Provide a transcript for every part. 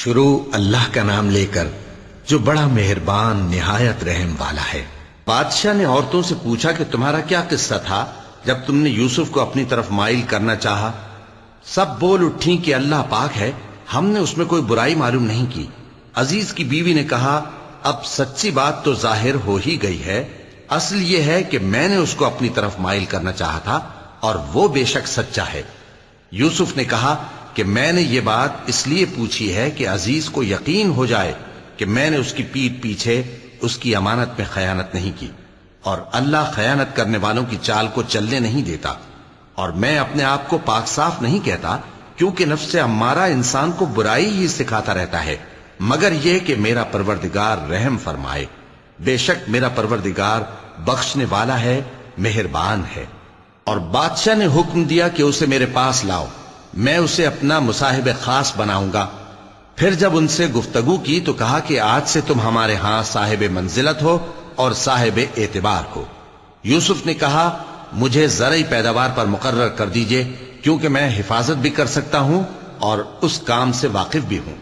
شروع اللہ کا نام لے کر جو بڑا مہربان نہایت رحم والا ہے۔ بادشاہ نے عورتوں سے پوچھا کہ تمہارا کیا قصہ تھا جب تم نے یوسف کو اپنی طرف مائل کرنا چاہا؟ سب بول اٹھیں کہ اللہ پاک ہے، ہم نے اس میں کوئی برائی معلوم نہیں کی۔ عزیز کی بیوی نے کہا، اب سچی بات تو ظاہر ہو ہی گئی ہے، اصل یہ ہے کہ میں نے اس کو اپنی طرف مائل کرنا چاہا تھا اور وہ بے شک سچا ہے۔ یوسف نے کہا کہ میں نے یہ بات اس لیے پوچھی ہے کہ عزیز کو یقین ہو جائے کہ میں نے اس کی پیٹھ پیچھے اس کی امانت میں خیانت نہیں کی، اور اللہ خیانت کرنے والوں کی چال کو چلنے نہیں دیتا۔ اور میں اپنے آپ کو پاک صاف نہیں کہتا، کیونکہ نفس امارہ انسان کو برائی ہی سکھاتا رہتا ہے، مگر یہ کہ میرا پروردگار رحم فرمائے۔ بے شک میرا پروردگار بخشنے والا ہے، مہربان ہے۔ اور بادشاہ نے حکم دیا کہ اسے میرے پاس لاؤ، میں اسے اپنا مصاحب خاص بناؤں گا۔ پھر جب ان سے گفتگو کی تو کہا کہ آج سے تم ہمارے ہاں صاحب منزلت ہو اور صاحب اعتبار ہو۔ یوسف نے کہا، مجھے زرعی پیداوار پر مقرر کر دیجئے، کیونکہ میں حفاظت بھی کر سکتا ہوں اور اس کام سے واقف بھی ہوں۔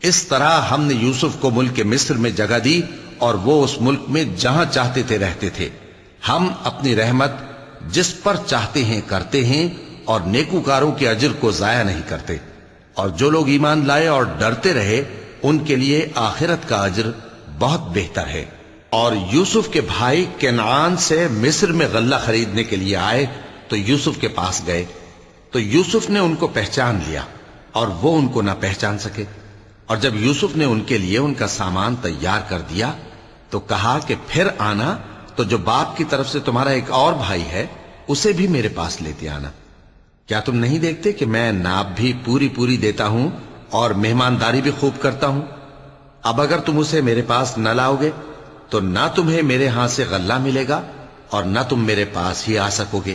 اس طرح ہم نے یوسف کو ملک مصر میں جگہ دی اور وہ اس ملک میں جہاں چاہتے تھے رہتے تھے۔ ہم اپنی رحمت جس پر چاہتے ہیں کرتے ہیں اور نیکوکاروں کے اجر کو ضائع نہیں کرتے۔ اور جو لوگ ایمان لائے اور ڈرتے رہے ان کے لیے آخرت کا اجر بہت بہتر ہے۔ اور یوسف کے بھائی کنعان سے مصر میں غلہ خریدنے کے لیے آئے تو یوسف کے پاس گئے، تو یوسف نے ان کو پہچان لیا اور وہ ان کو نہ پہچان سکے۔ اور جب یوسف نے ان کے لیے ان کا سامان تیار کر دیا تو کہا کہ پھر آنا تو جو باپ کی طرف سے تمہارا ایک اور بھائی ہے اسے بھی میرے پاس لیتے آنا۔ کیا تم نہیں دیکھتے کہ میں ناب بھی پوری پوری دیتا ہوں اور مہمانداری بھی خوب کرتا ہوں؟ اب اگر تم اسے میرے پاس نہ لاؤ گے تو نہ تمہیں میرے ہاں سے غلہ ملے گا اور نہ تم میرے پاس ہی آ سکو گے۔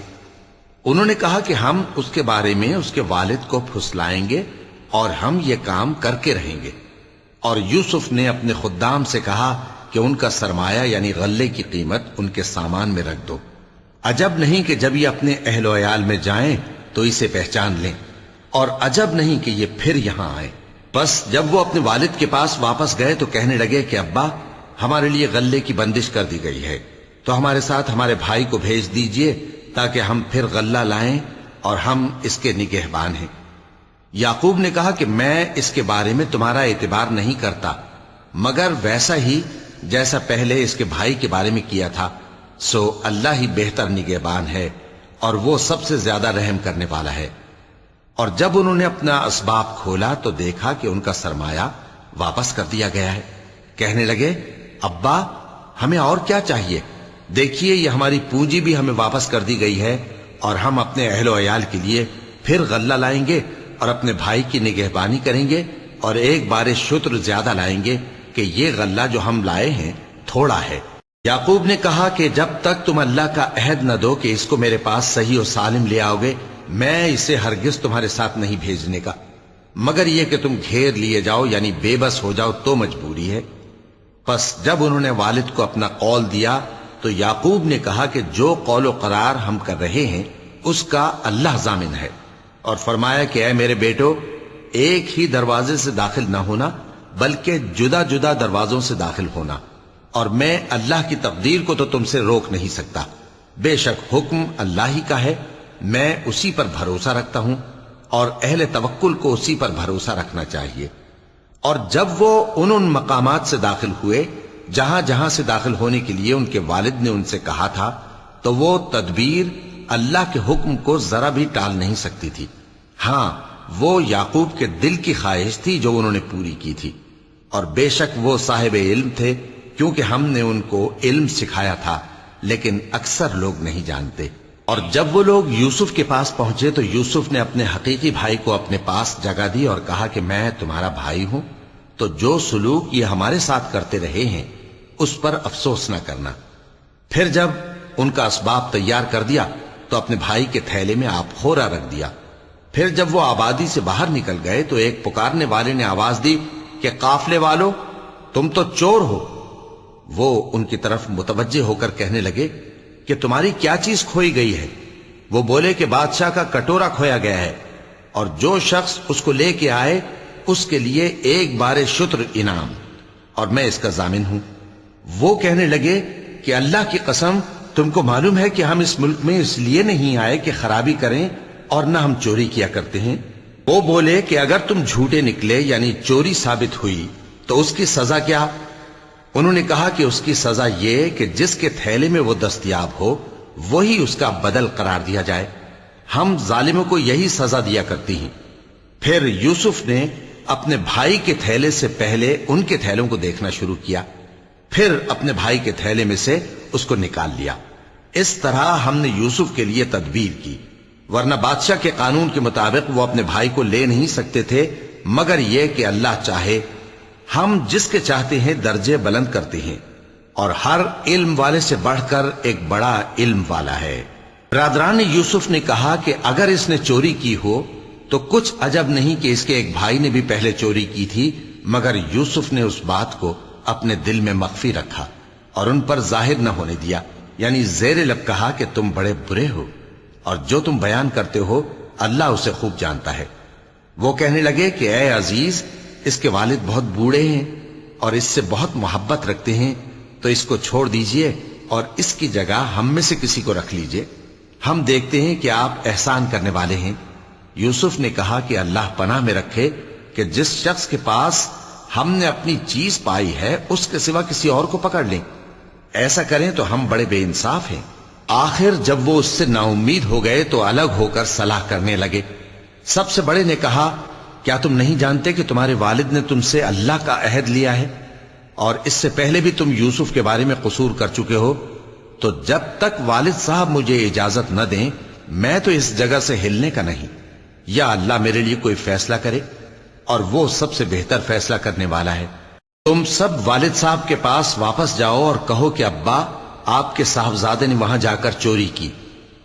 انہوں نے کہا کہ ہم اس کے بارے میں اس کے والد کو پھسلائیں گے اور ہم یہ کام کر کے رہیں گے۔ اور یوسف نے اپنے خدام سے کہا کہ ان کا سرمایہ یعنی غلے کی قیمت ان کے سامان میں رکھ دو۔ عجب نہیں کہ جب یہ اپنے اہل و عیال میں جائیں تو اسے پہچان لیں، اور عجب نہیں کہ یہ پھر یہاں آئے۔ بس جب وہ اپنے والد کے پاس واپس گئے تو کہنے لگے کہ ابا، ہمارے لیے غلے کی بندش کر دی گئی ہے، تو ہمارے ساتھ ہمارے بھائی کو بھیج دیجئے تاکہ ہم پھر غلہ لائیں اور ہم اس کے نگہبان ہیں۔ یعقوب نے کہا کہ میں اس کے بارے میں تمہارا اعتبار نہیں کرتا، مگر ویسا ہی جیسا پہلے اس کے بھائی کے بارے میں کیا تھا، سو اللہ ہی بہتر نگہبان ہے اور وہ سب سے زیادہ رحم کرنے والا ہے۔ اور جب انہوں نے اپنا اسباب کھولا تو دیکھا کہ ان کا سرمایہ واپس کر دیا گیا ہے۔ کہنے لگے، ابا ہمیں اور کیا چاہیے؟ دیکھیے یہ ہماری پونجی بھی ہمیں واپس کر دی گئی ہے، اور ہم اپنے اہل و عیال کے لیے پھر غلہ لائیں گے اور اپنے بھائی کی نگہبانی کریں گے، اور ایک بار شتر زیادہ لائیں گے کہ یہ غلہ جو ہم لائے ہیں تھوڑا ہے۔ یعقوب نے کہا کہ جب تک تم اللہ کا عہد نہ دو کہ اس کو میرے پاس صحیح و سالم لے آؤ گے، میں اسے ہرگز تمہارے ساتھ نہیں بھیجنے کا، مگر یہ کہ تم گھیر لیے جاؤ یعنی بے بس ہو جاؤ تو مجبوری ہے۔ پس جب انہوں نے والد کو اپنا قول دیا تو یعقوب نے کہا کہ جو قول و قرار ہم کر رہے ہیں اس کا اللہ ضامن ہے، اور فرمایا کہ اے میرے بیٹو، ایک ہی دروازے سے داخل نہ ہونا بلکہ جدا جدا دروازوں سے داخل ہونا، اور میں اللہ کی تقدیر کو تو تم سے روک نہیں سکتا۔ بے شک حکم اللہ ہی کا ہے، میں اسی پر بھروسہ رکھتا ہوں، اور اہل توکل کو اسی پر بھروسہ رکھنا چاہیے۔ اور جب وہ ان مقامات سے داخل ہوئے جہاں جہاں سے داخل ہونے کے لیے ان کے والد نے ان سے کہا تھا، تو وہ تدبیر اللہ کے حکم کو ذرا بھی ٹال نہیں سکتی تھی۔ ہاں، وہ یعقوب کے دل کی خواہش تھی جو انہوں نے پوری کی تھی، اور بے شک وہ صاحب علم تھے، کیونکہ ہم نے ان کو علم سکھایا تھا، لیکن اکثر لوگ نہیں جانتے۔ اور جب وہ لوگ یوسف کے پاس پہنچے تو یوسف نے اپنے حقیقی بھائی کو اپنے پاس جگہ دی اور کہا کہ میں تمہارا بھائی ہوں، تو جو سلوک یہ ہمارے ساتھ کرتے رہے ہیں اس پر افسوس نہ کرنا۔ پھر جب ان کا اسباب تیار کر دیا تو اپنے بھائی کے تھیلے میں آپ خورا رکھ دیا۔ پھر جب وہ آبادی سے باہر نکل گئے تو ایک پکارنے والے نے آواز دی کہ قافلے والو، تم تو چور ہو۔ وہ ان کی طرف متوجہ ہو کر کہنے لگے کہ تمہاری کیا چیز کھوئی گئی ہے؟ وہ بولے کہ بادشاہ کا کٹورا کھویا گیا ہے، اور جو شخص اس کو لے کے آئے اس کے لیے ایک بار شتر انعام، اور میں اس کا ضامن ہوں۔ وہ کہنے لگے کہ اللہ کی قسم، تم کو معلوم ہے کہ ہم اس ملک میں اس لیے نہیں آئے کہ خرابی کریں اور نہ ہم چوری کیا کرتے ہیں۔ وہ بولے کہ اگر تم جھوٹے نکلے یعنی چوری ثابت ہوئی تو اس کی سزا کیا؟ انہوں نے کہا کہ اس کی سزا یہ کہ جس کے تھیلے میں وہ دستیاب ہو وہی اس کا بدل قرار دیا جائے۔ ہم ظالموں کو یہی سزا دیا کرتی ہیں۔ پھر یوسف نے اپنے بھائی کے تھیلے سے پہلے ان کے تھیلوں کو دیکھنا شروع کیا، پھر اپنے بھائی کے تھیلے میں سے اس کو نکال لیا۔ اس طرح ہم نے یوسف کے لیے تدبیر کی، ورنہ بادشاہ کے قانون کے مطابق وہ اپنے بھائی کو لے نہیں سکتے تھے مگر یہ کہ اللہ چاہے۔ ہم جس کے چاہتے ہیں درجے بلند کرتے ہیں، اور ہر علم والے سے بڑھ کر ایک بڑا علم والا ہے۔ برادران یوسف نے کہا کہ اگر اس نے چوری کی ہو تو کچھ عجب نہیں کہ اس کے ایک بھائی نے بھی پہلے چوری کی تھی، مگر یوسف نے اس بات کو اپنے دل میں مخفی رکھا اور ان پر ظاہر نہ ہونے دیا، یعنی زیر لب کہا کہ تم بڑے برے ہو، اور جو تم بیان کرتے ہو اللہ اسے خوب جانتا ہے۔ وہ کہنے لگے کہ اے عزیز، اس کے والد بہت بوڑھے ہیں اور اس سے بہت محبت رکھتے ہیں، تو اس کو چھوڑ دیجئے اور اس کی جگہ ہم میں سے کسی کو رکھ لیجئے، ہم دیکھتے ہیں کہ آپ احسان کرنے والے ہیں۔ یوسف نے کہا کہ اللہ پناہ میں رکھے کہ جس شخص کے پاس ہم نے اپنی چیز پائی ہے اس کے سوا کسی اور کو پکڑ لیں، ایسا کریں تو ہم بڑے بے انصاف ہیں۔ آخر جب وہ اس سے نا امید ہو گئے تو الگ ہو کر صلاح کرنے لگے۔ سب سے بڑے نے کہا، کیا تم نہیں جانتے کہ تمہارے والد نے تم سے اللہ کا عہد لیا ہے، اور اس سے پہلے بھی تم یوسف کے بارے میں قصور کر چکے ہو؟ تو جب تک والد صاحب مجھے اجازت نہ دیں میں تو اس جگہ سے ہلنے کا نہیں، یا اللہ میرے لیے کوئی فیصلہ کرے، اور وہ سب سے بہتر فیصلہ کرنے والا ہے۔ تم سب والد صاحب کے پاس واپس جاؤ اور کہو کہ ابا، آپ کے صاحبزادے نے وہاں جا کر چوری کی،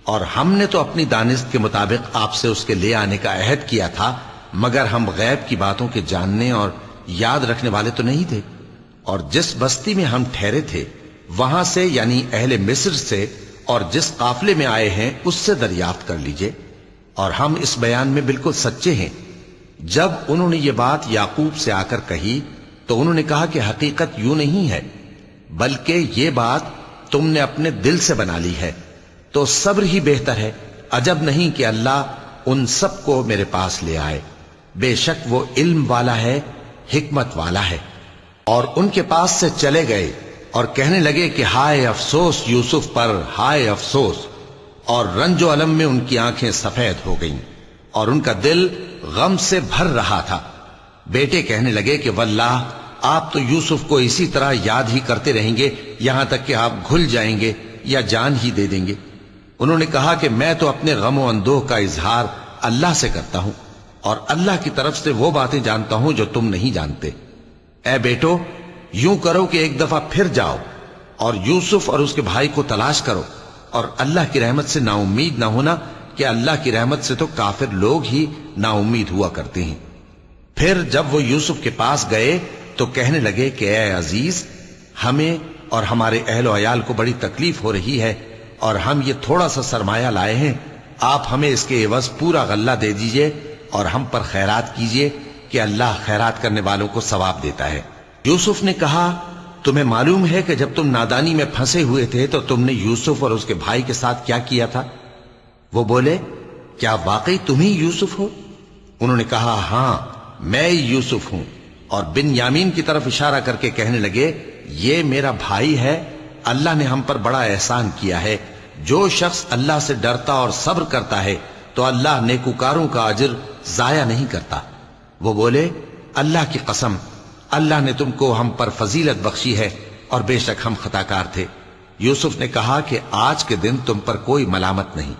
اور ہم نے تو اپنی دانست کے مطابق آپ سے اس کے لے آنے کا عہد کیا تھا، مگر ہم غیب کی باتوں کے جاننے اور یاد رکھنے والے تو نہیں تھے، اور جس بستی میں ہم ٹھہرے تھے وہاں سے یعنی اہل مصر سے اور جس قافلے میں آئے ہیں اس سے دریافت کر لیجئے، اور ہم اس بیان میں بالکل سچے ہیں۔ جب انہوں نے یہ بات یعقوب سے آ کر کہی تو انہوں نے کہا کہ حقیقت یوں نہیں ہے، بلکہ یہ بات تم نے اپنے دل سے بنا لی ہے، تو صبر ہی بہتر ہے۔ عجب نہیں کہ اللہ ان سب کو میرے پاس لے آئے، بے شک وہ علم والا ہے، حکمت والا ہے۔ اور ان کے پاس سے چلے گئے اور کہنے لگے کہ ہائے افسوس یوسف پر، ہائے افسوس، اور رنج و الم میں ان کی آنکھیں سفید ہو گئیں اور ان کا دل غم سے بھر رہا تھا۔ بیٹے کہنے لگے کہ واللہ آپ تو یوسف کو اسی طرح یاد ہی کرتے رہیں گے یہاں تک کہ آپ گھل جائیں گے یا جان ہی دے دیں گے۔ انہوں نے کہا کہ میں تو اپنے غم و اندوہ کا اظہار اللہ سے کرتا ہوں، اور اللہ کی طرف سے وہ باتیں جانتا ہوں جو تم نہیں جانتے۔ اے بیٹو، یوں کرو کہ ایک دفعہ پھر جاؤ اور یوسف اور اس کے بھائی کو تلاش کرو، اور اللہ کی رحمت سے نا امید نہ ہونا کہ اللہ کی رحمت سے تو کافر لوگ ہی نا امید ہوا کرتے ہیں۔ پھر جب وہ یوسف کے پاس گئے تو کہنے لگے کہ اے عزیز، ہمیں اور ہمارے اہل و عیال کو بڑی تکلیف ہو رہی ہے، اور ہم یہ تھوڑا سا سرمایہ لائے ہیں، آپ ہمیں اس کے عوض پورا غلہ دے دیجئے اور ہم پر خیرات کیجئے کہ اللہ خیرات کرنے والوں کو ثواب دیتا ہے۔ یوسف نے کہا، تمہیں معلوم ہے کہ جب تم نادانی میں پھنسے ہوئے تھے تو تم نے یوسف اور اس کے بھائی کے ساتھ کیا کیا تھا؟ وہ بولے، کیا واقعی تم ہی یوسف ہو؟ انہوں نے کہا، ہاں میں یوسف ہوں، اور بن یامین کی طرف اشارہ کر کے کہنے لگے، یہ میرا بھائی ہے، اللہ نے ہم پر بڑا احسان کیا ہے۔ جو شخص اللہ سے ڈرتا اور صبر کرتا ہے تو اللہ نیکوکاروں کا اجر ضائع نہیں کرتا۔ وہ بولے، اللہ کی قسم، اللہ نے تم کو ہم پر فضیلت بخشی ہے، اور بے شک ہم خطا کار تھے۔ یوسف نے کہا کہ آج کے دن تم پر کوئی ملامت نہیں،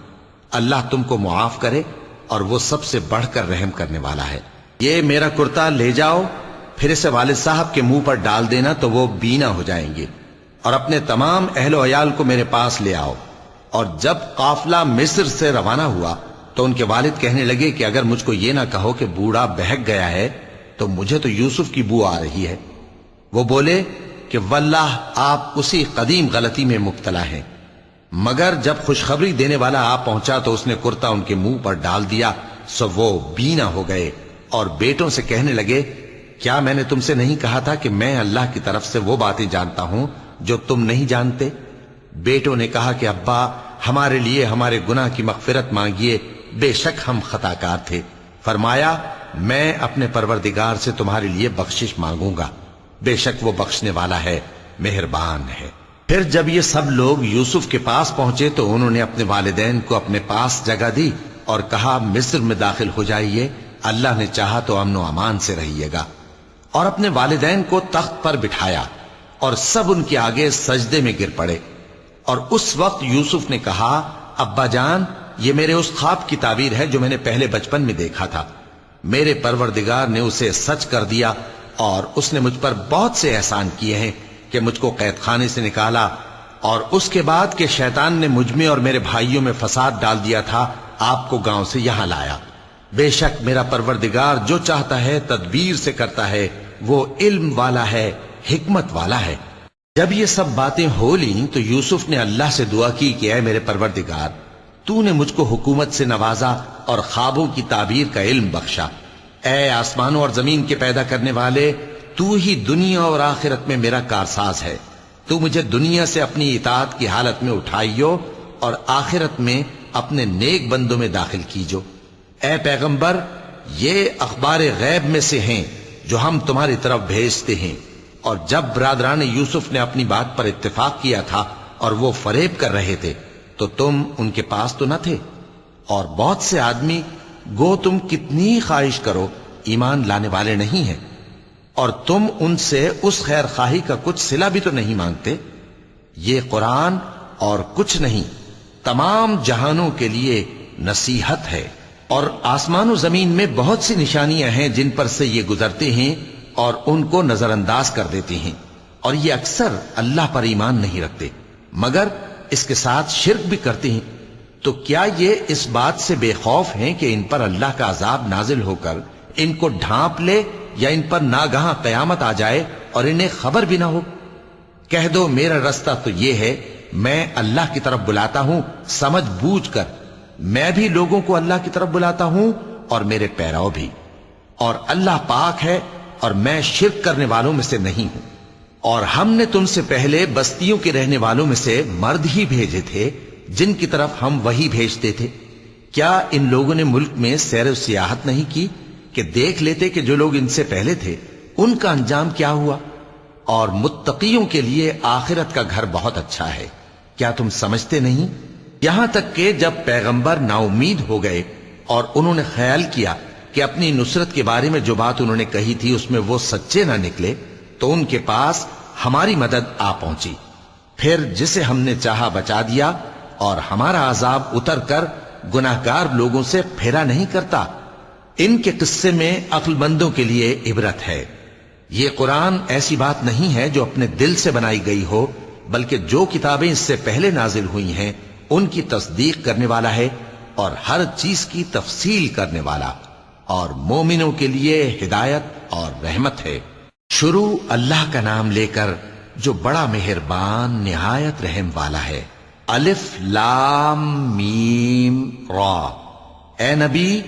اللہ تم کو معاف کرے، اور وہ سب سے بڑھ کر رحم کرنے والا ہے۔ یہ میرا کرتا لے جاؤ، پھر اسے والد صاحب کے منہ پر ڈال دینا تو وہ بینا ہو جائیں گے، اور اپنے تمام اہل و عیال کو میرے پاس لے آؤ۔ اور جب قافلہ مصر سے روانہ ہوا تو ان کے والد کہنے لگے کہ اگر مجھ کو یہ نہ کہو کہ بوڑھا بہک گیا ہے تو مجھے تو یوسف کی بو آ رہی ہے۔ وہ بولے کہ واللہ آپ اسی قدیم غلطی میں مبتلا ہیں۔ مگر جب خوشخبری دینے والا آپ پہنچا تو اس نے کرتا ان کے منہ پر ڈال دیا، سو وہ بینا ہو گئے اور بیٹوں سے کہنے لگے کیا میں نے تم سے نہیں کہا تھا کہ میں اللہ کی طرف سے وہ باتیں جانتا ہوں جو تم نہیں جانتے؟ بیٹوں نے کہا کہ ابا ہمارے لیے ہمارے گناہ کی مغفرت مانگیے، بے شک ہم خطا کار تھے۔ فرمایا میں اپنے پروردگار سے تمہارے لیے بخشش مانگوں گا، بے شک وہ بخشنے والا ہے، مہربان ہے۔ پھر جب یہ سب لوگ یوسف کے پاس پہنچے تو انہوں نے اپنے والدین کو اپنے پاس جگہ دی اور کہا مصر میں داخل ہو جائیے، اللہ نے چاہا تو امن و امان سے رہیے گا۔ اور اپنے والدین کو تخت پر بٹھایا اور سب ان کے آگے سجدے میں گر پڑے۔ اور اس وقت یوسف نے کہا ابا جان، یہ میرے اس خواب کی تعبیر ہے جو میں نے پہلے بچپن میں دیکھا تھا، میرے پروردگار نے اسے سچ کر دیا اور اس نے مجھ پر بہت سے احسان کیے ہیں کہ مجھ کو قید خانے سے نکالا، اور اس کے بعد کہ شیطان نے مجھ میں اور میرے بھائیوں میں فساد ڈال دیا تھا آپ کو گاؤں سے یہاں لایا۔ بے شک میرا پروردگار جو چاہتا ہے تدبیر سے کرتا ہے، وہ علم والا ہے، حکمت والا ہے۔ جب یہ سب باتیں ہو لیں تو یوسف نے اللہ سے دعا کی کہ اے میرے پروردگار، تو نے مجھ کو حکومت سے نوازا اور خوابوں کی تعبیر کا علم بخشا۔ اے آسمانوں اور زمین کے پیدا کرنے والے، تو ہی دنیا اور آخرت میں میرا کارساز ہے، تو مجھے دنیا سے اپنی اطاعت کی حالت میں اٹھائیو اور آخرت میں اپنے نیک بندوں میں داخل کیجو۔ اے پیغمبر، یہ اخبار غیب میں سے ہیں جو ہم تمہاری طرف بھیجتے ہیں۔ اور جب برادران یوسف نے اپنی بات پر اتفاق کیا تھا اور وہ فریب کر رہے تھے تو تم ان کے پاس تو نہ تھے، اور بہت سے آدمی گو تم کتنی خواہش کرو ایمان لانے والے نہیں ہیں، اور تم ان سے اس خیر خواہی کا کچھ صلہ بھی تو نہیں مانگتے۔ یہ قرآن اور کچھ نہیں تمام جہانوں کے لیے نصیحت ہے، اور آسمان و زمین میں بہت سی نشانیاں ہیں جن پر سے یہ گزرتے ہیں اور ان کو نظر انداز کر دیتے ہیں، اور یہ اکثر اللہ پر ایمان نہیں رکھتے مگر اس کے ساتھ شرک بھی کرتے ہیں۔ تو کیا یہ اس بات سے بے خوف ہیں کہ ان پر اللہ کا عذاب نازل ہو کر ان کو ڈھانپ لے، یا ان پر ناگہاں قیامت آ جائے اور انہیں خبر بھی نہ ہو؟ کہہ دو میرا رستہ تو یہ ہے، میں اللہ کی طرف بلاتا ہوں سمجھ بوجھ کر، میں بھی لوگوں کو اللہ کی طرف بلاتا ہوں اور میرے پیرو بھی، اور اللہ پاک ہے اور میں شرک کرنے والوں میں سے نہیں ہوں۔ اور ہم نے تم سے پہلے بستیوں کے رہنے والوں میں سے مرد ہی بھیجے تھے جن کی طرف ہم وہی بھیجتے تھے۔ کیا ان لوگوں نے ملک میں سیر و سیاحت نہیں کی کہ دیکھ لیتے کہ جو لوگ ان سے پہلے تھے ان کا انجام کیا ہوا؟ اور متقیوں کے لیے آخرت کا گھر بہت اچھا ہے، کیا تم سمجھتے نہیں؟ یہاں تک کہ جب پیغمبر نا امید ہو گئے اور انہوں نے خیال کیا کہ اپنی نصرت کے بارے میں جو بات انہوں نے کہی تھی اس میں وہ سچے نہ نکلے، تو ان کے پاس ہماری مدد آ پہنچی، پھر جسے ہم نے چاہا بچا دیا، اور ہمارا عذاب اتر کر گناہگار لوگوں سے پھیرا نہیں کرتا۔ ان کے قصے میں عقل مندوں کے لیے عبرت ہے۔ یہ قرآن ایسی بات نہیں ہے جو اپنے دل سے بنائی گئی ہو، بلکہ جو کتابیں اس سے پہلے نازل ہوئی ہیں ان کی تصدیق کرنے والا ہے اور ہر چیز کی تفصیل کرنے والا، اور مومنوں کے لیے ہدایت اور رحمت ہے۔ شروع اللہ کا نام لے کر جو بڑا مہربان نہایت رحم والا ہے۔ الف لام میم را۔ اے نبی،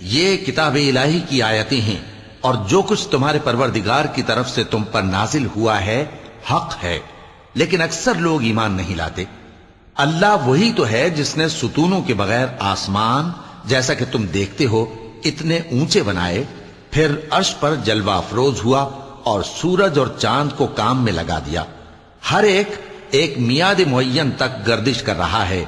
یہ کتاب الہی کی آیتیں ہیں، اور جو کچھ تمہارے پروردگار کی طرف سے تم پر نازل ہوا ہے حق ہے، لیکن اکثر لوگ ایمان نہیں لاتے۔ اللہ وہی تو ہے جس نے ستونوں کے بغیر آسمان جیسا کہ تم دیکھتے ہو اتنے اونچے بنائے، پھر عرش پر جلوہ افروز ہوا اور سورج اور چاند کو کام میں لگا دیا، ہر ایک میعاد معین تک گردش کر رہا ہے۔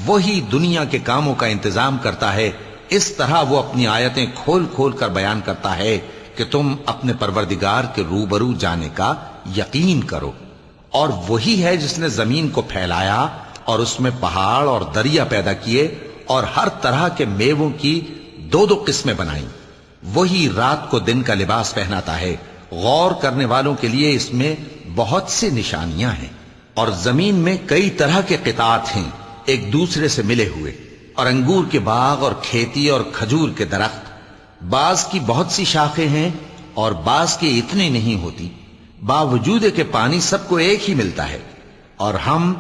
وہی دنیا کے کاموں کا انتظام کرتا ہے، اس طرح وہ اپنی آیتیں کھول کھول کر بیان کرتا ہے کہ تم اپنے پروردگار کے روبرو جانے کا یقین کرو۔ اور وہی ہے جس نے زمین کو پھیلایا اور اس میں پہاڑ اور دریا پیدا کیے اور ہر طرح کے میووں کی دو دو قسمیں بنائیں۔ وہی رات کو دن کا لباس پہناتا ہے، غور کرنے والوں کے لیے اس میں بہت سی نشانیاں ہیں۔ اور زمین میں کئی طرح کے قطعات ہیں ایک دوسرے سے ملے ہوئے، اور انگور کے باغ اور کھیتی اور کھجور کے درخت، بعض کی بہت سی شاخیں ہیں اور بعض کی اتنی نہیں ہوتی، باوجود کہ پانی سب کو ایک ہی ملتا ہے۔ اور ہم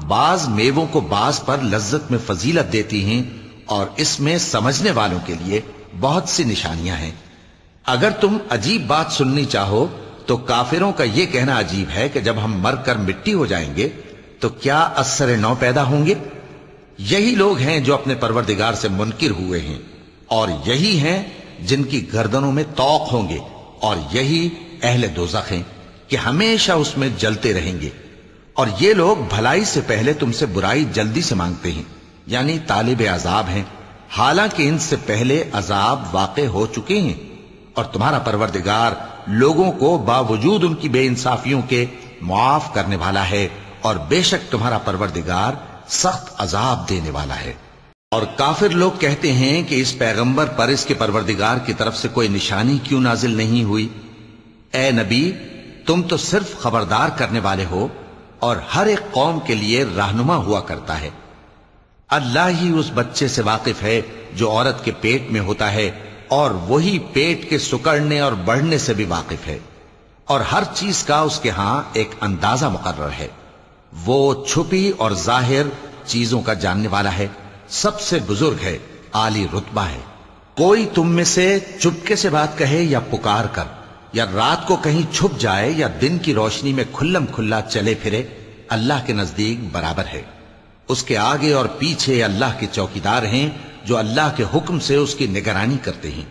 بعض میووں کو بعض پر لذت میں فضیلت دیتی ہیں، اور اس میں سمجھنے والوں کے لیے بہت سی نشانیاں ہیں۔ اگر تم عجیب بات سننی چاہو تو کافروں کا یہ کہنا عجیب ہے کہ جب ہم مر کر مٹی ہو جائیں گے تو کیا اثر نو پیدا ہوں گے؟ یہی لوگ ہیں جو اپنے پروردگار سے منکر ہوئے ہیں، اور یہی ہیں جن کی گردنوں میں طوق ہوں گے، اور یہی اہل دوزخ ہیں کہ ہمیشہ اس میں جلتے رہیں گے۔ اور یہ لوگ بھلائی سے پہلے تم سے برائی جلدی سے مانگتے ہیں، یعنی طالب عذاب ہیں، حالانکہ ان سے پہلے عذاب واقع ہو چکے ہیں، اور تمہارا پروردگار لوگوں کو باوجود ان کی بے انصافیوں کے معاف کرنے والا ہے، اور بے شک تمہارا پروردگار سخت عذاب دینے والا ہے۔ اور کافر لوگ کہتے ہیں کہ اس پیغمبر پر اس کے پروردگار کی طرف سے کوئی نشانی کیوں نازل نہیں ہوئی؟ اے نبی، تم تو صرف خبردار کرنے والے ہو، اور ہر ایک قوم کے لیے رہنما ہوا کرتا ہے۔ اللہ ہی اس بچے سے واقف ہے جو عورت کے پیٹ میں ہوتا ہے، اور وہی پیٹ کے سکڑنے اور بڑھنے سے بھی واقف ہے، اور ہر چیز کا اس کے ہاں ایک اندازہ مقرر ہے۔ وہ چھپی اور ظاہر چیزوں کا جاننے والا ہے، سب سے بزرگ ہے، عالی رتبہ ہے۔ کوئی تم میں سے چپکے سے بات کہے یا پکار کر، یا رات کو کہیں چھپ جائے یا دن کی روشنی میں کھلم کھلا چلے پھرے، اللہ کے نزدیک برابر ہے۔ اس کے آگے اور پیچھے اللہ کے چوکیدار ہیں جو اللہ کے حکم سے اس کی نگرانی کرتے ہیں۔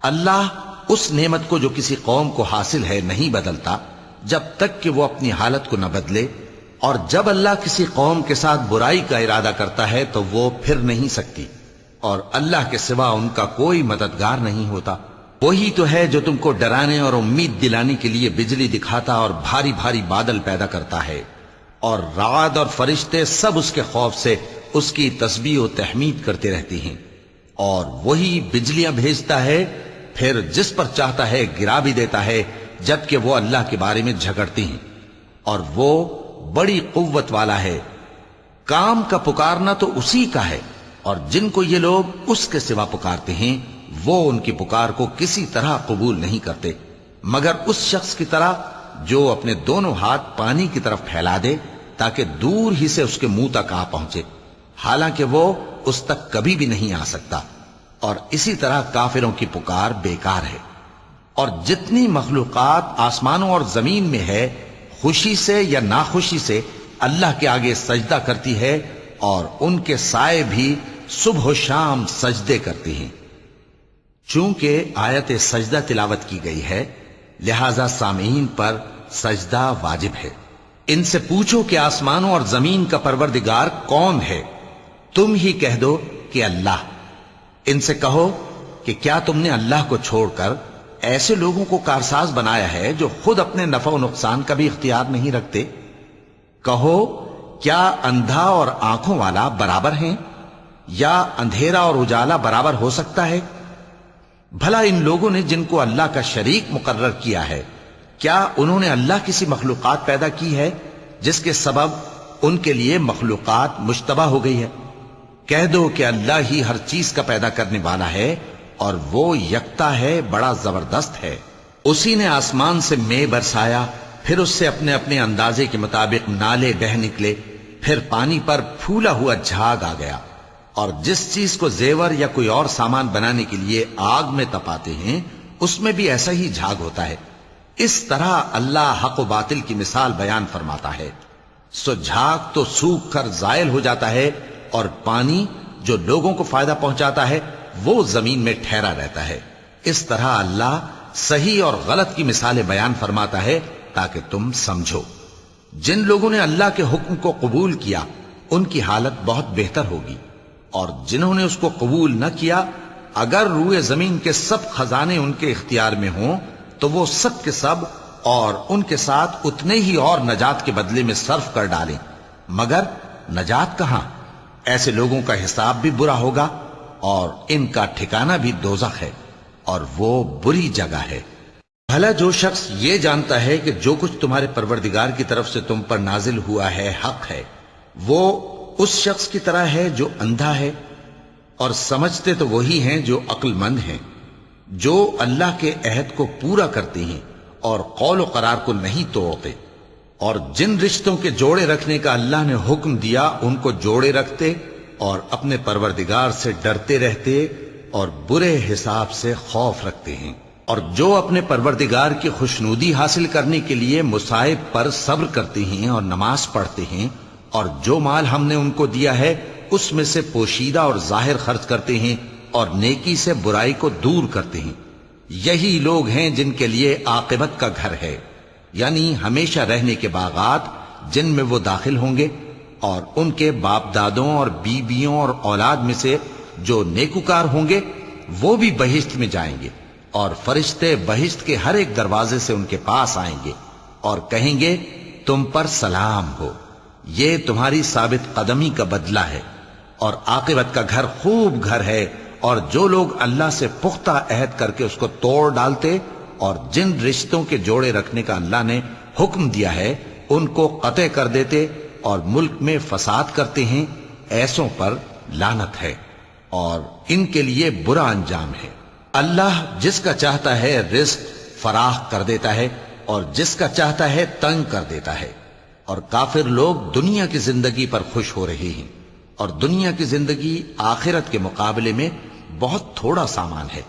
اللہ اس نعمت کو جو کسی قوم کو حاصل ہے نہیں بدلتا جب تک کہ وہ اپنی حالت کو نہ بدلے، اور جب اللہ کسی قوم کے ساتھ برائی کا ارادہ کرتا ہے تو وہ پھر نہیں سکتی، اور اللہ کے سوا ان کا کوئی مددگار نہیں ہوتا۔ وہی تو ہے جو تم کو ڈرانے اور امید دلانے کے لیے بجلی دکھاتا اور بھاری بھاری بادل پیدا کرتا ہے، اور رعد اور فرشتے سب اس کے خوف سے اس کی تسبیح و تحمید کرتے رہتی ہیں۔ اور وہی بجلیاں بھیجتا ہے، پھر جس پر چاہتا ہے گرا بھی دیتا ہے، جبکہ وہ اللہ کے بارے میں جھگڑتی ہیں، اور وہ بڑی قوت والا ہے۔ کام کا پکارنا تو اسی کا ہے، اور جن کو یہ لوگ اس کے سوا پکارتے ہیں وہ ان کی پکار کو کسی طرح قبول نہیں کرتے، مگر اس شخص کی طرح جو اپنے دونوں ہاتھ پانی کی طرف پھیلا دے تاکہ دور ہی سے اس کے منہ تک آ پہنچے، حالانکہ وہ اس تک کبھی بھی نہیں آ سکتا۔ اور اسی طرح کافروں کی پکار بیکار ہے۔ اور جتنی مخلوقات آسمانوں اور زمین میں ہے، خوشی سے یا ناخوشی سے اللہ کے آگے سجدہ کرتی ہے، اور ان کے سائے بھی صبح و شام سجدے کرتی ہیں۔ چونکہ آیت سجدہ تلاوت کی گئی ہے، لہذا سامعین پر سجدہ واجب ہے۔ ان سے پوچھو کہ آسمانوں اور زمین کا پروردگار کون ہے؟ تم ہی کہہ دو کہ اللہ۔ ان سے کہو کہ کیا تم نے اللہ کو چھوڑ کر ایسے لوگوں کو کارساز بنایا ہے جو خود اپنے نفع و نقصان کا بھی اختیار نہیں رکھتے؟ کہو کیا اندھا اور آنکھوں والا برابر ہیں، یا اندھیرا اور اجالا برابر ہو سکتا ہے؟ بھلا ان لوگوں نے جن کو اللہ کا شریک مقرر کیا ہے، کیا انہوں نے اللہ کسی مخلوقات پیدا کی ہے جس کے سبب ان کے لیے مخلوقات مشتبہ ہو گئی ہے؟ کہہ دو کہ اللہ ہی ہر چیز کا پیدا کرنے والا ہے، اور وہ یکتا ہے، بڑا زبردست ہے۔ اسی نے آسمان سے مے برسایا، پھر اس سے اپنے اپنے اندازے کے مطابق نالے بہ نکلے، پھر پانی پر پھولا ہوا جھاگ آ گیا۔ اور جس چیز کو زیور یا کوئی اور سامان بنانے کے لیے آگ میں تپاتے ہیں، اس میں بھی ایسا ہی جھاگ ہوتا ہے۔ اس طرح اللہ حق و باطل کی مثال بیان فرماتا ہے۔ سو جھاگ تو سوکھ کر زائل ہو جاتا ہے، اور پانی جو لوگوں کو فائدہ پہنچاتا ہے وہ زمین میں ٹھہرا رہتا ہے۔ اس طرح اللہ صحیح اور غلط کی مثالیں بیان فرماتا ہے تاکہ تم سمجھو۔ جن لوگوں نے اللہ کے حکم کو قبول کیا ان کی حالت بہت بہتر ہوگی، اور جنہوں نے اس کو قبول نہ کیا، اگر روئے زمین کے سب خزانے ان کے اختیار میں ہوں تو وہ سب کے سب اور ان کے ساتھ اتنے ہی اور نجات کے بدلے میں صرف کر ڈالیں، مگر نجات کہاں؟ ایسے لوگوں کا حساب بھی برا ہوگا، اور ان کا ٹھکانہ بھی دوزخ ہے، اور وہ بری جگہ ہے۔ بھلا جو شخص یہ جانتا ہے کہ جو کچھ تمہارے پروردگار کی طرف سے تم پر نازل ہوا ہے حق ہے، وہ اس شخص کی طرح ہے جو اندھا ہے؟ اور سمجھتے تو وہی ہیں جو عقل مند ہیں، جو اللہ کے عہد کو پورا کرتے ہیں اور قول و قرار کو نہیں توڑتے، اور جن رشتوں کے جوڑے رکھنے کا اللہ نے حکم دیا ان کو جوڑے رکھتے، اور اپنے پروردگار سے ڈرتے رہتے اور برے حساب سے خوف رکھتے ہیں۔ اور جو اپنے پروردگار کی خوشنودی حاصل کرنے کے لیے مصائب پر صبر کرتے ہیں اور نماز پڑھتے ہیں، اور جو مال ہم نے ان کو دیا ہے اس میں سے پوشیدہ اور ظاہر خرچ کرتے ہیں اور نیکی سے برائی کو دور کرتے ہیں، یہی لوگ ہیں جن کے لیے عاقبت کا گھر ہے، یعنی ہمیشہ رہنے کے باغات جن میں وہ داخل ہوں گے، اور ان کے باپ دادوں اور بیویوں اور اولاد میں سے جو نیکوکار ہوں گے وہ بھی بہشت میں جائیں گے، اور فرشتے بہشت کے ہر ایک دروازے سے ان کے پاس آئیں گے اور کہیں گے تم پر سلام ہو، یہ تمہاری ثابت قدمی کا بدلہ ہے، اور عاقبت کا گھر خوب گھر ہے۔ اور جو لوگ اللہ سے پختہ عہد کر کے اس کو توڑ ڈالتے اور جن رشتوں کے جوڑے رکھنے کا اللہ نے حکم دیا ہے ان کو قطع کر دیتے اور ملک میں فساد کرتے ہیں، ایسوں پر لعنت ہے اور ان کے لیے برا انجام ہے۔ اللہ جس کا چاہتا ہے رزق فراخ کر دیتا ہے اور جس کا چاہتا ہے تنگ کر دیتا ہے، اور کافر لوگ دنیا کی زندگی پر خوش ہو رہے ہیں، اور دنیا کی زندگی آخرت کے مقابلے میں بہت تھوڑا سامان ہے۔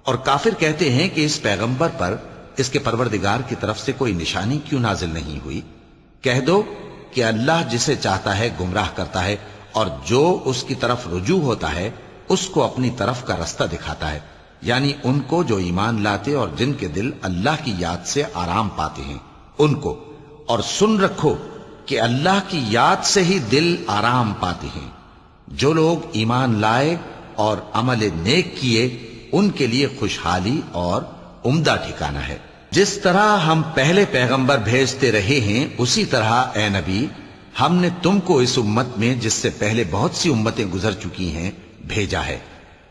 اور کافر کہتے ہیں کہ اس پیغمبر پر اس کے پروردگار کی طرف سے کوئی نشانی کیوں نازل نہیں ہوئی؟ کہہ دو کہ اللہ جسے چاہتا ہے گمراہ کرتا ہے، اور جو اس کی طرف رجوع ہوتا ہے اس کو اپنی طرف کا رستہ دکھاتا ہے، یعنی ان کو جو ایمان لاتے اور جن کے دل اللہ کی یاد سے آرام پاتے ہیں ان کو۔ اور سن رکھو کہ اللہ کی یاد سے ہی دل آرام پاتے ہیں۔ جو لوگ ایمان لائے اور عمل نیک کیے ان کے لیے خوشحالی اور عمدہ ٹھکانہ ہے۔ جس طرح ہم پہلے پیغمبر بھیجتے رہے ہیں اسی طرح اے نبی ہم نے تم کو اس امت میں جس سے پہلے بہت سی امتیں گزر چکی ہیں بھیجا ہے،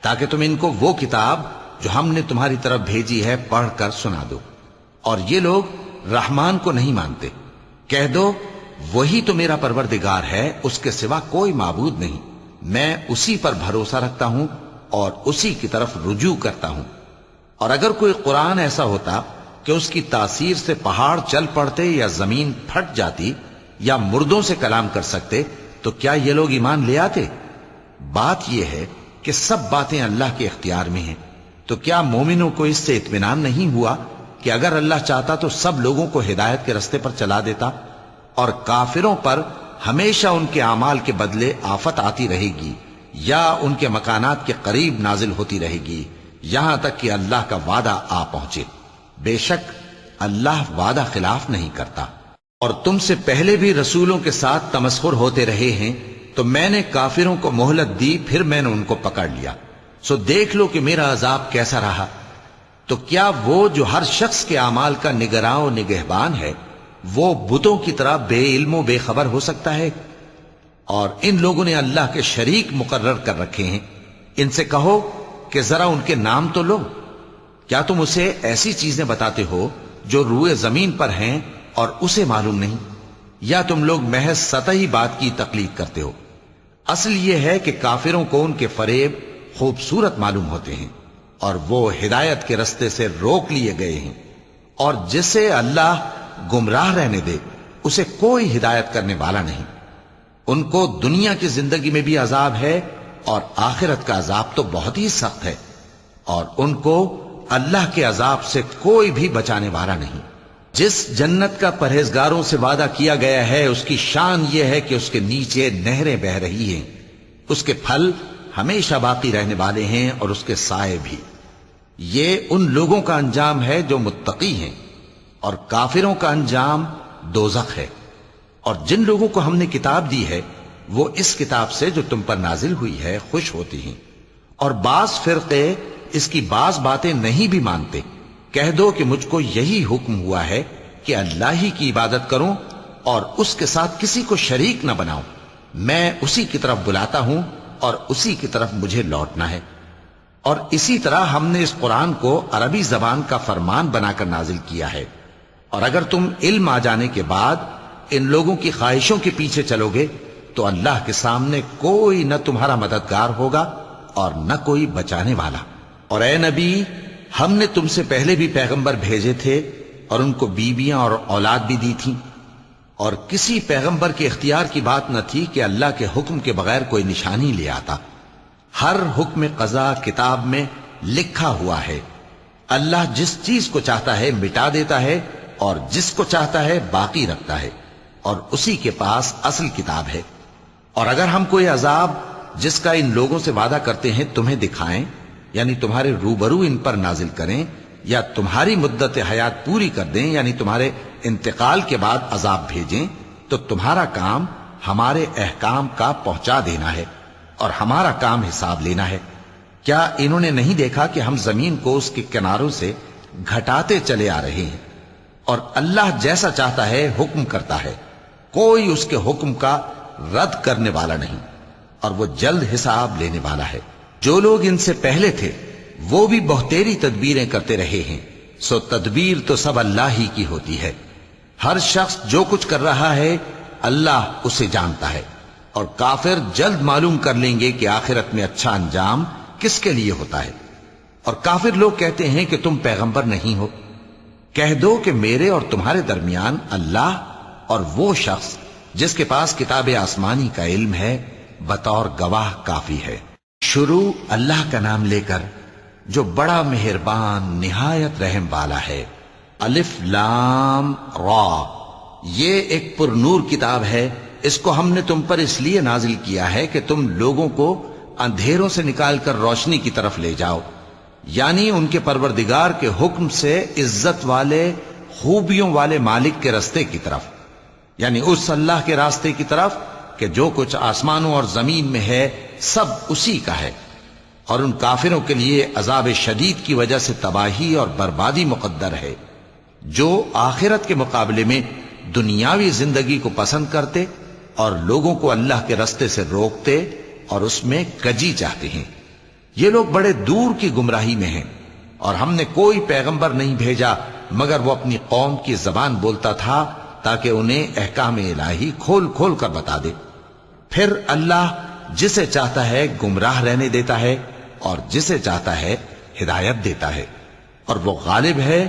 تاکہ تم ان کو وہ کتاب جو ہم نے تمہاری طرف بھیجی ہے پڑھ کر سنا دو۔ اور یہ لوگ رحمان کو نہیں مانتے۔ کہہ دو وہی تو میرا پروردگار ہے، اس کے سوا کوئی معبود نہیں، میں اسی پر بھروسہ رکھتا ہوں اور اسی کی طرف رجوع کرتا ہوں۔ اور اگر کوئی قرآن ایسا ہوتا کہ اس کی تاثیر سے پہاڑ چل پڑتے یا زمین پھٹ جاتی یا مردوں سے کلام کر سکتے تو کیا یہ لوگ ایمان لے آتے؟ بات یہ ہے کہ سب باتیں اللہ کے اختیار میں ہیں، تو کیا مومنوں کو اس سے اطمینان نہیں ہوا کہ اگر اللہ چاہتا تو سب لوگوں کو ہدایت کے رستے پر چلا دیتا؟ اور کافروں پر ہمیشہ ان کے اعمال کے بدلے آفت آتی رہے گی یا ان کے مکانات کے قریب نازل ہوتی رہے گی یہاں تک کہ اللہ کا وعدہ آ پہنچے۔ بے شک اللہ وعدہ خلاف نہیں کرتا۔ اور تم سے پہلے بھی رسولوں کے ساتھ تمسخر ہوتے رہے ہیں، تو میں نے کافروں کو مہلت دی، پھر میں نے ان کو پکڑ لیا، سو دیکھ لو کہ میرا عذاب کیسا رہا۔ تو کیا وہ جو ہر شخص کے اعمال کا نگراں و نگہبان ہے وہ بتوں کی طرح بے علم و بے خبر ہو سکتا ہے؟ اور ان لوگوں نے اللہ کے شریک مقرر کر رکھے ہیں، ان سے کہو کہ ذرا ان کے نام تو لو۔ کیا تم اسے ایسی چیزیں بتاتے ہو جو روئے زمین پر ہیں اور اسے معلوم نہیں، یا تم لوگ محض سطحی بات کی تقلید کرتے ہو؟ اصل یہ ہے کہ کافروں کو ان کے فریب خوبصورت معلوم ہوتے ہیں اور وہ ہدایت کے رستے سے روک لیے گئے ہیں، اور جسے اللہ گمراہ رہنے دے اسے کوئی ہدایت کرنے والا نہیں۔ ان کو دنیا کی زندگی میں بھی عذاب ہے اور آخرت کا عذاب تو بہت ہی سخت ہے، اور ان کو اللہ کے عذاب سے کوئی بھی بچانے والا نہیں۔ جس جنت کا پرہیزگاروں سے وعدہ کیا گیا ہے اس کی شان یہ ہے کہ اس کے نیچے نہریں بہ رہی ہیں، اس کے پھل ہمیشہ باقی رہنے والے ہیں اور اس کے سائے بھی۔ یہ ان لوگوں کا انجام ہے جو متقی ہیں، اور کافروں کا انجام دوزخ ہے۔ اور جن لوگوں کو ہم نے کتاب دی ہے وہ اس کتاب سے جو تم پر نازل ہوئی ہے خوش ہوتی ہیں، اور بعض فرقے اس کی بعض باتیں نہیں بھی مانتے۔ کہہ دو کہ مجھ کو یہی حکم ہوا ہے کہ اللہ ہی کی عبادت کروں اور اس کے ساتھ کسی کو شریک نہ بناؤں، میں اسی کی طرف بلاتا ہوں اور اسی کی طرف مجھے لوٹنا ہے۔ اور اسی طرح ہم نے اس قرآن کو عربی زبان کا فرمان بنا کر نازل کیا ہے، اور اگر تم علم آ جانے کے بعد ان لوگوں کی خواہشوں کے پیچھے چلو گے تو اللہ کے سامنے کوئی نہ تمہارا مددگار ہوگا اور نہ کوئی بچانے والا۔ اور اے نبی ہم نے تم سے پہلے بھی پیغمبر بھیجے تھے اور ان کو بیویاں اور اولاد بھی دی تھیں، اور کسی پیغمبر کے اختیار کی بات نہ تھی کہ اللہ کے حکم کے بغیر کوئی نشانی لے آتا۔ ہر حکم قضا کتاب میں لکھا ہوا ہے، اللہ جس چیز کو چاہتا ہے مٹا دیتا ہے اور جس کو چاہتا ہے باقی رکھتا ہے، اور اسی کے پاس اصل کتاب ہے۔ اور اگر ہم کوئی عذاب جس کا ان لوگوں سے وعدہ کرتے ہیں تمہیں دکھائیں، یعنی تمہارے روبرو ان پر نازل کریں، یا تمہاری مدت حیات پوری کر دیں، یعنی تمہارے انتقال کے بعد عذاب بھیجیں، تو تمہارا کام ہمارے احکام کا پہنچا دینا ہے اور ہمارا کام حساب لینا ہے۔ کیا انہوں نے نہیں دیکھا کہ ہم زمین کو اس کے کناروں سے گھٹاتے چلے آ رہے ہیں؟ اور اللہ جیسا چاہتا ہے حکم کرتا ہے، کوئی اس کے حکم کا رد کرنے والا نہیں، اور وہ جلد حساب لینے والا ہے۔ جو لوگ ان سے پہلے تھے وہ بھی بہتیری تدبیریں کرتے رہے ہیں، سو تدبیر تو سب اللہ ہی کی ہوتی ہے۔ ہر شخص جو کچھ کر رہا ہے اللہ اسے جانتا ہے، اور کافر جلد معلوم کر لیں گے کہ آخرت میں اچھا انجام کس کے لیے ہوتا ہے۔ اور کافر لوگ کہتے ہیں کہ تم پیغمبر نہیں ہو، کہہ دو کہ میرے اور تمہارے درمیان اللہ اور وہ شخص جس کے پاس کتاب آسمانی کا علم ہے بطور گواہ کافی ہے۔ شروع اللہ کا نام لے کر جو بڑا مہربان نہایت رحم والا ہے۔ الف لام را، یہ ایک پر نور کتاب ہے، اس کو ہم نے تم پر اس لیے نازل کیا ہے کہ تم لوگوں کو اندھیروں سے نکال کر روشنی کی طرف لے جاؤ، یعنی ان کے پروردگار کے حکم سے عزت والے خوبیوں والے مالک کے راستے کی طرف، یعنی اس اللہ کے راستے کی طرف کہ جو کچھ آسمانوں اور زمین میں ہے سب اسی کا ہے۔ اور ان کافروں کے لیے عذاب شدید کی وجہ سے تباہی اور بربادی مقدر ہے، جو آخرت کے مقابلے میں دنیاوی زندگی کو پسند کرتے اور لوگوں کو اللہ کے راستے سے روکتے اور اس میں کجی چاہتے ہیں۔ یہ لوگ بڑے دور کی گمراہی میں ہیں، اور ہم نے کوئی پیغمبر نہیں بھیجا مگر وہ اپنی قوم کی زبان بولتا تھا تاکہ انہیں احکام الہی کھول کھول کر بتا دے۔ پھر اللہ جسے چاہتا ہے گمراہ رہنے دیتا ہے اور جسے چاہتا ہے ہدایت دیتا ہے، اور وہ غالب ہے،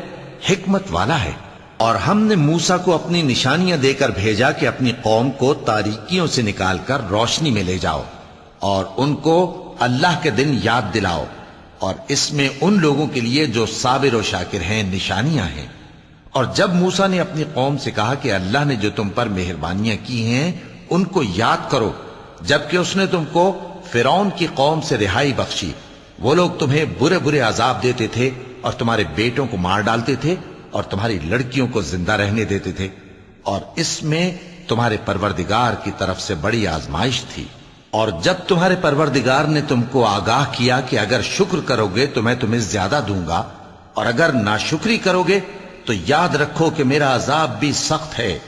حکمت والا ہے۔ اور ہم نے موسیٰ کو اپنی نشانیاں دے کر بھیجا کہ اپنی قوم کو تاریکیوں سے نکال کر روشنی میں لے جاؤ، اور ان کو اللہ کے دن یاد دلاؤ، اور اس میں ان لوگوں کے لیے جو صابر و شاکر ہیں نشانیاں ہیں۔ اور جب موسیٰ نے اپنی قوم سے کہا کہ اللہ نے جو تم پر مہربانیاں کی ہیں ان کو یاد کرو، جبکہ اس نے تم کو فرعون کی قوم سے رہائی بخشی، وہ لوگ تمہیں برے برے عذاب دیتے تھے اور تمہارے بیٹوں کو مار ڈالتے تھے اور تمہاری لڑکیوں کو زندہ رہنے دیتے تھے، اور اس میں تمہارے پروردگار کی طرف سے بڑی آزمائش تھی۔ اور جب تمہارے پروردگار نے تم کو آگاہ کیا کہ اگر شکر کرو گے تو میں تمہیں زیادہ دوں گا، اور اگر ناشکری کرو گے تو یاد رکھو کہ میرا عذاب بھی سخت ہے۔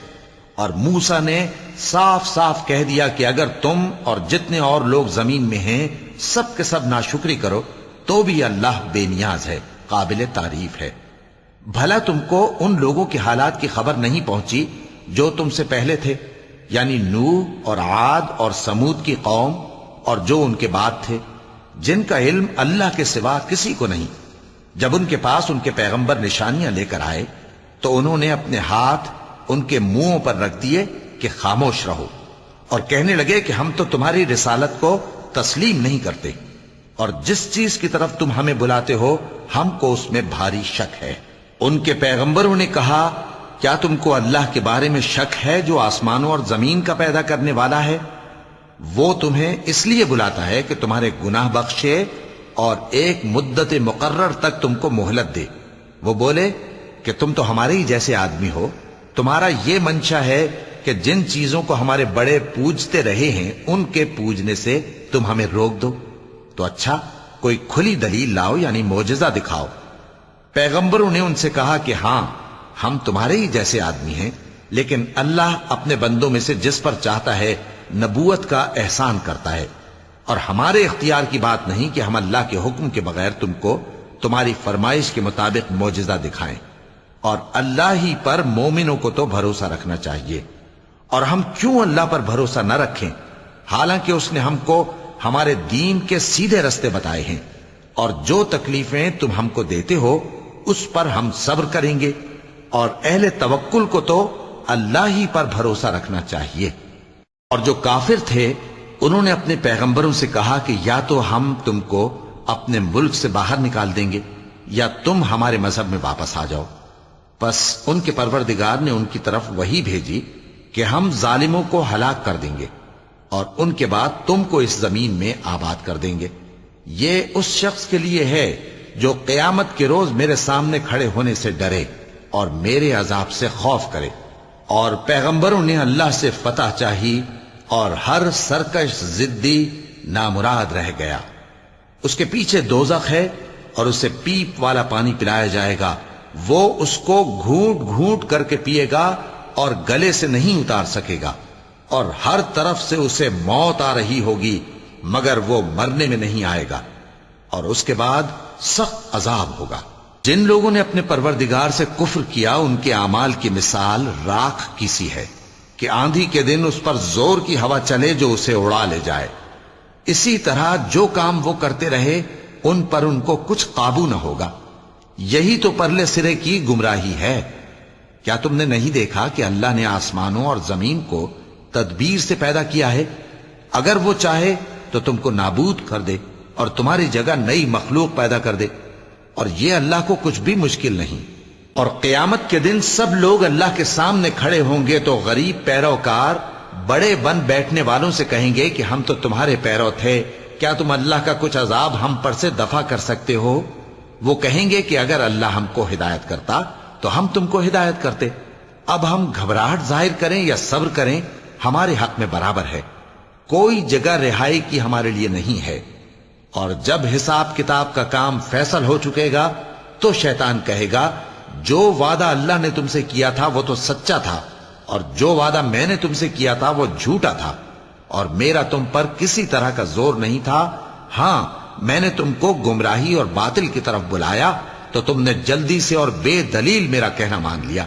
اور موسیٰ نے صاف صاف کہہ دیا کہ اگر تم اور جتنے اور لوگ زمین میں ہیں سب کے سب ناشکری کرو تو بھی اللہ بے نیاز ہے، قابل تعریف ہے۔ بھلا تم کو ان لوگوں کے حالات کی خبر نہیں پہنچی جو تم سے پہلے تھے، یعنی نوح اور عاد اور سمود کی قوم اور جو ان کے بعد تھے، جن کا علم اللہ کے سوا کسی کو نہیں۔ جب ان کے پاس ان کے پیغمبر نشانیاں لے کر آئے تو انہوں نے اپنے ہاتھ ان کے منہوں پر رکھ دیے کہ خاموش رہو، اور کہنے لگے کہ ہم تو تمہاری رسالت کو تسلیم نہیں کرتے، اور جس چیز کی طرف تم ہمیں بلاتے ہو ہم کو اس میں بھاری شک ہے۔ ان کے پیغمبروں نے کہا کیا تم کو اللہ کے بارے میں شک ہے جو آسمانوں اور زمین کا پیدا کرنے والا ہے؟ وہ تمہیں اس لیے بلاتا ہے کہ تمہارے گناہ بخشے اور ایک مدت مقرر تک تم کو مہلت دے۔ وہ بولے کہ تم تو ہمارے ہی جیسے آدمی ہو، تمہارا یہ منشا ہے کہ جن چیزوں کو ہمارے بڑے پوجتے رہے ہیں ان کے پوجنے سے تم ہمیں روک دو، تو اچھا کوئی کھلی دلیل لاؤ، یعنی معجزہ دکھاؤ۔ پیغمبروں نے ان سے کہا کہ ہاں ہم تمہارے ہی جیسے آدمی ہیں، لیکن اللہ اپنے بندوں میں سے جس پر چاہتا ہے نبوت کا احسان کرتا ہے، اور ہمارے اختیار کی بات نہیں کہ ہم اللہ کے حکم کے بغیر تم کو تمہاری فرمائش کے مطابق معجزہ دکھائیں۔ اور اللہ ہی پر مومنوں کو تو بھروسہ رکھنا چاہیے، اور ہم کیوں اللہ پر بھروسہ نہ رکھیں حالانکہ اس نے ہم کو ہمارے دین کے سیدھے رستے بتائے ہیں، اور جو تکلیفیں تم ہم کو دیتے ہو اس پر ہم صبر کریں گے، اور اہل توکل کو تو اللہ ہی پر بھروسہ رکھنا چاہیے۔ اور جو کافر تھے انہوں نے اپنے پیغمبروں سے کہا کہ یا تو ہم تم کو اپنے ملک سے باہر نکال دیں گے یا تم ہمارے مذہب میں واپس آ جاؤ۔ پس ان کے پروردگار نے ان کی طرف وحی بھیجی کہ ہم ظالموں کو ہلاک کر دیں گے اور ان کے بعد تم کو اس زمین میں آباد کر دیں گے۔ یہ اس شخص کے لیے ہے جو قیامت کے روز میرے سامنے کھڑے ہونے سے ڈرے اور میرے عذاب سے خوف کرے۔ اور پیغمبروں نے اللہ سے فتح چاہی اور ہر سرکش ضدی نامراد رہ گیا۔ اس کے پیچھے دوزخ ہے اور اسے پیپ والا پانی پلایا جائے گا، وہ اس کو گھونٹ گھونٹ کر کے پیے گا اور گلے سے نہیں اتار سکے گا، اور ہر طرف سے اسے موت آ رہی ہوگی مگر وہ مرنے میں نہیں آئے گا، اور اس کے بعد سخت عذاب ہوگا۔ جن لوگوں نے اپنے پروردگار سے کفر کیا ان کے اعمال کی مثال راکھ کی سی ہے کہ آندھی کے دن اس پر زور کی ہوا چلے جو اسے اڑا لے جائے۔ اسی طرح جو کام وہ کرتے رہے ان پر ان کو کچھ قابو نہ ہوگا۔ یہی تو پرلے سرے کی گمراہی ہے۔ کیا تم نے نہیں دیکھا کہ اللہ نے آسمانوں اور زمین کو تدبیر سے پیدا کیا ہے؟ اگر وہ چاہے تو تم کو نابود کر دے اور تمہاری جگہ نئی مخلوق پیدا کر دے، اور یہ اللہ کو کچھ بھی مشکل نہیں۔ اور قیامت کے دن سب لوگ اللہ کے سامنے کھڑے ہوں گے تو غریب پیروکار بڑے بن بیٹھنے والوں سے کہیں گے کہ ہم تو تمہارے پیرو تھے، کیا تم اللہ کا کچھ عذاب ہم پر سے دفع کر سکتے ہو؟ وہ کہیں گے کہ اگر اللہ ہم کو ہدایت کرتا تو ہم تم کو ہدایت کرتے۔ اب ہم گھبراہٹ ظاہر کریں یا صبر کریں ہمارے حق میں برابر ہے، کوئی جگہ رہائی کی ہمارے لیے نہیں ہے۔ اور جب حساب کتاب کا کام فیصل ہو چکے گا تو شیطان کہے گا جو وعدہ اللہ نے تم سے کیا تھا وہ تو سچا تھا، اور جو وعدہ میں نے تم سے کیا تھا وہ جھوٹا تھا، اور میرا تم پر کسی طرح کا زور نہیں تھا۔ ہاں، میں نے تم کو گمراہی اور باطل کی طرف بلایا تو تم نے جلدی سے اور بے دلیل میرا کہنا مان لیا۔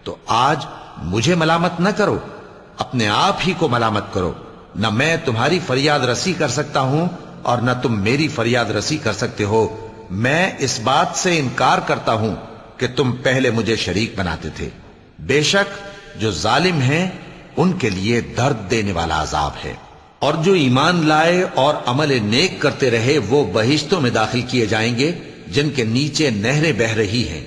تو آج مجھے ملامت نہ کرو، اپنے آپ ہی کو ملامت کرو۔ نہ میں تمہاری فریاد رسی کر سکتا ہوں اور نہ تم میری فریاد رسی کر سکتے ہو۔ میں اس بات سے انکار کرتا ہوں کہ تم پہلے مجھے شریک بناتے تھے۔ بے شک جو ظالم ہیں ان کے لیے درد دینے والا عذاب ہے۔ اور جو ایمان لائے اور عمل نیک کرتے رہے وہ بہشتوں میں داخل کیے جائیں گے جن کے نیچے نہریں بہہ رہی ہیں۔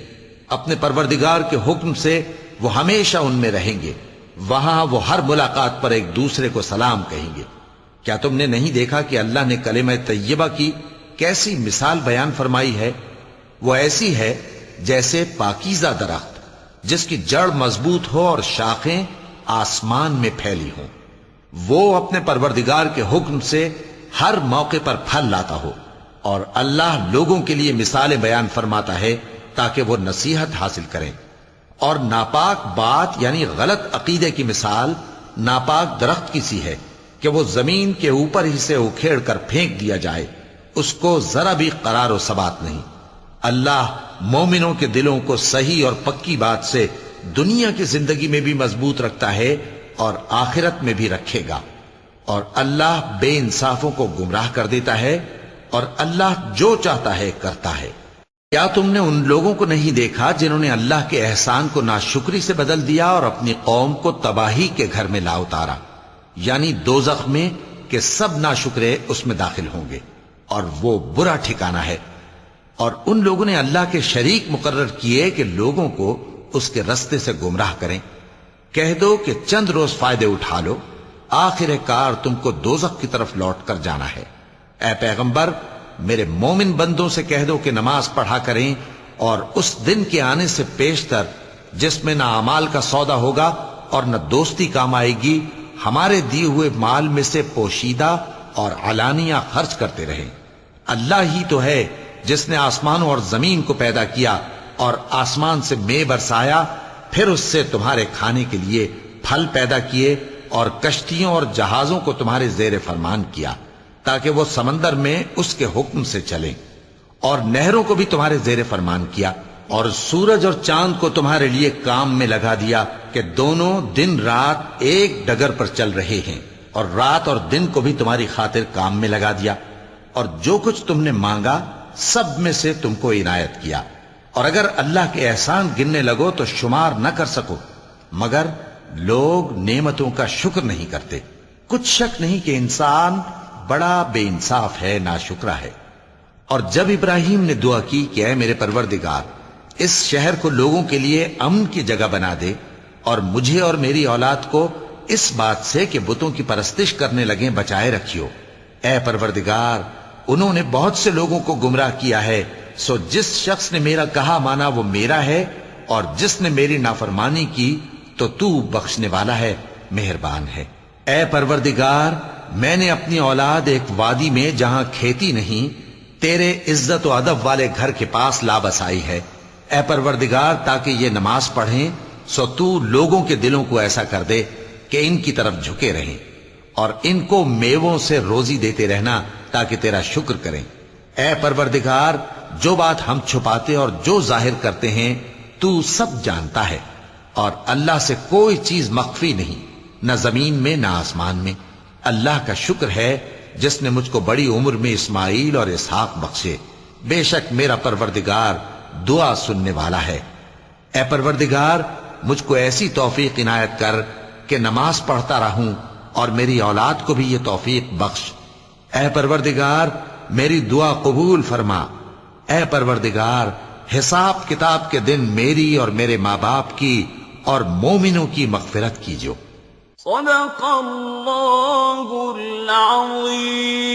اپنے پروردگار کے حکم سے وہ ہمیشہ ان میں رہیں گے، وہاں وہ ہر ملاقات پر ایک دوسرے کو سلام کہیں گے۔ کیا تم نے نہیں دیکھا کہ اللہ نے کلمہ طیبہ کی کیسی مثال بیان فرمائی ہے؟ وہ ایسی ہے جیسے پاکیزہ درخت جس کی جڑ مضبوط ہو اور شاخیں آسمان میں پھیلی ہوں۔ وہ اپنے پروردگار کے حکم سے ہر موقع پر پھل لاتا ہو، اور اللہ لوگوں کے لیے مثالیں بیان فرماتا ہے تاکہ وہ نصیحت حاصل کریں۔ اور ناپاک بات یعنی غلط عقیدے کی مثال ناپاک درخت کی سی ہے کہ وہ زمین کے اوپر ہی سے اکھیڑ کر پھینک دیا جائے، اس کو ذرا بھی قرار و ثبات نہیں۔ اللہ مومنوں کے دلوں کو صحیح اور پکی بات سے دنیا کی زندگی میں بھی مضبوط رکھتا ہے اور آخرت میں بھی رکھے گا۔ اور اللہ بے انصافوں کو گمراہ کر دیتا ہے، اور اللہ جو چاہتا ہے کرتا ہے۔ کیا تم نے ان لوگوں کو نہیں دیکھا جنہوں نے اللہ کے احسان کو ناشکری سے بدل دیا اور اپنی قوم کو تباہی کے گھر میں لا اتارا، یعنی دوزخ میں، کہ سب ناشکرے اس میں داخل ہوں گے اور وہ برا ٹھکانہ ہے۔ اور ان لوگوں نے اللہ کے شریک مقرر کیے کہ لوگوں کو اس کے رستے سے گمراہ کریں۔ کہہ دو کہ چند روز فائدے اٹھا لو، آخر کار تم کو دوزخ کی طرف لوٹ کر جانا ہے۔ اے پیغمبر، میرے مومن بندوں سے کہہ دو کہ نماز پڑھا کریں، اور اس دن کے آنے سے پیشتر جس میں نہ اعمال کا سودا ہوگا اور نہ دوستی کام آئے گی، ہمارے دیے ہوئے مال میں سے پوشیدہ اور علانیہ خرچ کرتے رہیں۔ اللہ ہی تو ہے جس نے آسمانوں اور زمین کو پیدا کیا اور آسمان سے مے برسایا، پھر اس سے تمہارے کھانے کے لیے پھل پیدا کیے اور کشتیوں اور جہازوں کو تمہارے زیر فرمان کیا تاکہ وہ سمندر میں اس کے حکم سے چلیں، اور نہروں کو بھی تمہارے زیر فرمان کیا، اور سورج اور چاند کو تمہارے لیے کام میں لگا دیا کہ دونوں دن رات ایک ڈگر پر چل رہے ہیں، اور رات اور دن کو بھی تمہاری خاطر کام میں لگا دیا، اور جو کچھ تم نے مانگا سب میں سے تم کو عنایت کیا۔ اور اگر اللہ کے احسان گننے لگو تو شمار نہ کر سکو، مگر لوگ نعمتوں کا شکر نہیں کرتے۔ کچھ شک نہیں کہ انسان بڑا بے انصاف ہے، ناشکرا ہے۔ اور جب ابراہیم نے دعا کی کہ اے میرے پروردگار اس شہر کو لوگوں کے لیے امن کی جگہ بنا دے اور مجھے اور میری اولاد کو اس بات سے کہ بتوں کی پرستش کرنے لگیں بچائے رکھیو۔ اے پروردگار انہوں نے بہت سے لوگوں کو گمراہ کیا ہے، سو جس شخص نے میرا کہا مانا وہ میرا ہے، اور جس نے میری نافرمانی کی تو تو بخشنے والا ہے، مہربان ہے۔ اے پروردگار میں نے اپنی اولاد ایک وادی میں جہاں کھیتی نہیں تیرے عزت و ادب والے گھر کے پاس لا بسائی ہے۔ اے پروردگار تاکہ یہ نماز پڑھیں سو تو لوگوں کے دلوں کو ایسا کر دے کہ ان کی طرف جھکے رہیں، اور ان کو میووں سے روزی دیتے رہنا تاکہ تیرا شکر کریں۔ اے پروردگار جو بات ہم چھپاتے اور جو ظاہر کرتے ہیں تو سب جانتا ہے، اور اللہ سے کوئی چیز مخفی نہیں، نہ زمین میں نہ آسمان میں۔ اللہ کا شکر ہے جس نے مجھ کو بڑی عمر میں اسماعیل اور اسحاق بخشے، بے شک میرا پروردگار دعا سننے والا ہے۔ اے پروردگار مجھ کو ایسی توفیق عنایت کر کہ نماز پڑھتا رہوں اور میری اولاد کو بھی یہ توفیق بخش۔ اے پروردگار میری دعا قبول فرما۔ اے پروردگار حساب کتاب کے دن میری اور میرے ماں باپ کی اور مومنوں کی مغفرت کیجو۔ صدق اللہ العظیم۔